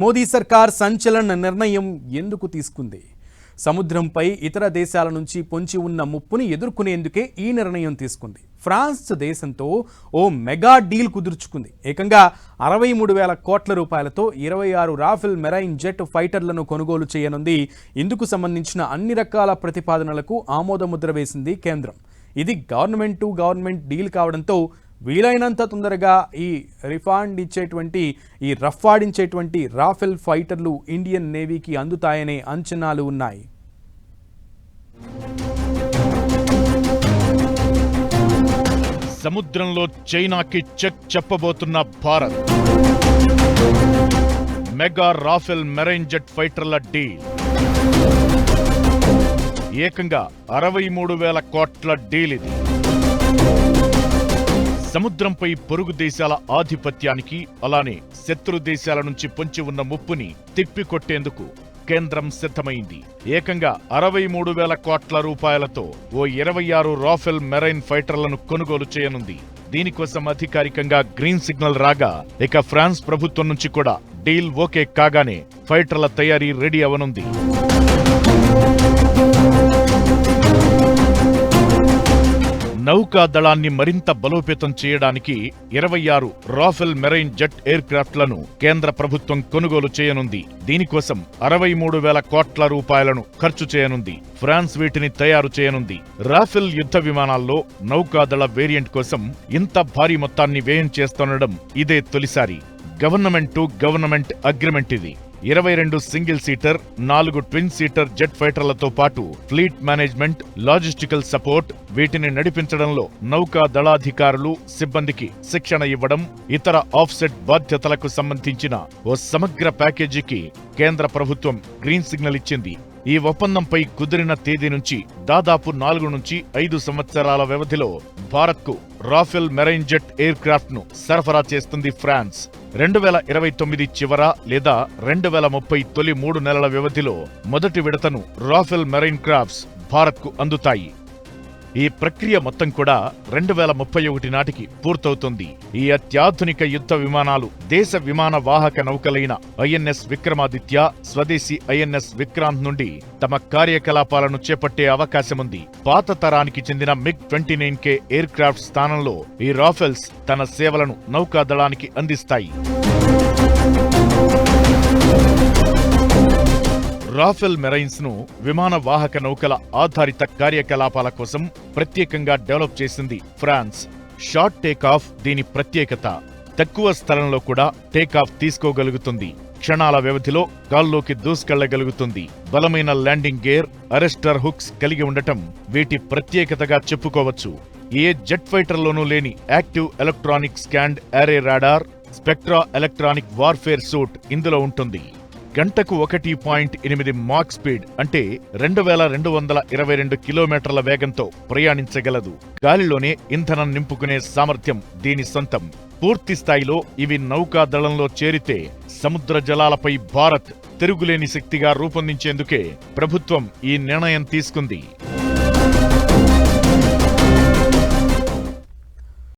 మోదీ సర్కార్ సంచలన నిర్ణయం ఎందుకు తీసుకుంది? సముద్రంపై ఇతర దేశాల నుంచి పొంచి ఉన్న ముప్పుని ఎదుర్కొనేందుకే ఈ నిర్ణయం తీసుకుంది. ఫ్రాన్స్ దేశంతో ఓ మెగా డీల్ కుదుర్చుకుంది. ఏకంగా 63,000 కోట్ల రూపాయలతో 26 రాఫెల్ మెరైన్ జెట్ ఫైటర్లను కొనుగోలు చేయనుంది. ఇందుకు సంబంధించిన అన్ని రకాల ప్రతిపాదనలకు ఆమోదముద్ర వేసింది కేంద్రం. ఇది గవర్నమెంట్ టు గవర్నమెంట్ డీల్ కావడంతో వీలైనంత తొందరగా ఈ రఫ్ఫాడించేటువంటి రాఫెల్ ఫైటర్లు ఇండియన్ నేవీకి అందుతాయనే అంచనాలు ఉన్నాయి. సముద్రంలో చైనాకి చెక్ చెప్పబోతున్న Bharat. Mega Rafale marine jet ఫైటర్ల డీల్. ఏకంగా 63,000 కోట్ల డీల్ ఇది. సముద్రంపై పొరుగు దేశాల ఆధిపత్యానికి, అలానే శత్రు దేశాల నుంచి పొంచి ఉన్న ముప్పుని తిప్పికొట్టేందుకు కేంద్రం సిద్ధమైంది. ఏకంగా 63,000 కోట్ల రూపాయలతో ఓ 26 రాఫెల్ మెరైన్ ఫైటర్లను కొనుగోలు చేయనుంది. దీనికోసం అధికారికంగా గ్రీన్ సిగ్నల్ రాగా, ఇక ఫ్రాన్స్ ప్రభుత్వం నుంచి కూడా డీల్ ఓకే కాగానే ఫైటర్ల తయారీ రెడీ అవనుంది. నౌకా దళాన్ని మరింత బలోపేతం చేయడానికి 26 రాఫెల్ మెరైన్ జెట్ ఎయిర్ క్రాఫ్ట్లను కేంద్ర ప్రభుత్వం కొనుగోలు చేయనుంది. దీనికోసం 63,000 కోట్ల రూపాయలను ఖర్చు చేయనుంది. ఫ్రాన్స్ వీటిని తయారు చేయనుంది. రాఫెల్ యుద్ధ విమానాల్లో నౌకాదళ వేరియంట్ కోసం ఇంత భారీ మొత్తాన్ని వ్యయం చేస్తుండడం ఇదే తొలిసారి. గవర్నమెంట్ టు గవర్నమెంట్ అగ్రిమెంట్ ఇది. 22 single seater, 4 twin seater jet ఫైటర్లతో పాటు ఫ్లీట్ మేనేజ్మెంట్, లాజిస్టికల్ సపోర్ట్, వీటిని నడిపించడంలో నౌకా దళాధికారులు, సిబ్బందికి శిక్షణ ఇవ్వడం, ఇతర ఆఫ్సెట్ బాధ్యతలకు సంబంధించిన ఓ సమగ్ర ప్యాకేజీకి కేంద్ర ప్రభుత్వం గ్రీన్ సిగ్నల్ ఇచ్చింది. ఈ ఒప్పందంపై కుదిరిన తేదీ నుంచి దాదాపు 4 నుంచి 5 సంవత్సరాల వ్యవధిలో భారత్కు Rafale marine jet aircraft ను సరఫరా చేస్తుంది ఫ్రాన్స్. 2029 చివర లేదా 2030 తొలి 3 నెలల వ్యవధిలో మొదటి విడతను రాఫెల్ మెరైన్ క్రాఫ్ట్స్ భారత్కు అందుతాయి. ఈ ప్రక్రియ మొత్తం కూడా 2031 నాటికి పూర్తవుతుంది. ఈ అత్యాధునిక యుద్ధ విమానాలు దేశ విమాన వాహక నౌకలైన ఐఎన్ఎస్ విక్రమాదిత్య, స్వదేశీ ఐఎన్ఎస్ విక్రాంత్ నుండి తమ కార్యకలాపాలను చేపట్టే అవకాశముంది. పాత తరానికి చెందిన MiG-29K ఎయిర్ క్రాఫ్ట్ స్థానంలో ఈ రాఫెల్స్ తన సేవలను నౌకాదళానికి అందిస్తాయి. రాఫెల్ మెరైన్స్ ను విమాన వాహక నౌకల ఆధారిత కార్యకలాపాల కోసం ప్రత్యేకంగా డెవలప్ చేసింది ఫ్రాన్స్. షార్ట్ టేకాఫ్ దీని ప్రత్యేకత. తక్కువ స్థలంలో కూడా టేకాఫ్ తీసుకోగలుగుతుంది. క్షణాల వ్యవధిలో గాల్లోకి దూసుకెళ్లగలుగుతుంది. బలమైన ల్యాండింగ్ గేర్, అరెస్టర్ హుక్స్ కలిగి ఉండటం వీటి ప్రత్యేకతగా చెప్పుకోవచ్చు. ఏ జెట్ ఫైటర్లోనూ లేని active electronic scanned array radar, spectra electronic warfare suite ఇందులో ఉంటుంది. గంటకు 1.8 మాక్ స్పీడ్ అంటే 2,222 కిలోమీటర్ల వేగంతో ప్రయాణించగలదు. గాలిలోనే ఇంధనం నింపుకునే సామర్థ్యం దీని సొంతం. పూర్తి స్థాయిలో ఇవి నౌకాదళంలో చేరితే సముద్ర జలాలపై భారత్ తిరుగులేని శక్తిగా రూపొందించేందుకే ప్రభుత్వం ఈ నిర్ణయం తీసుకుంది.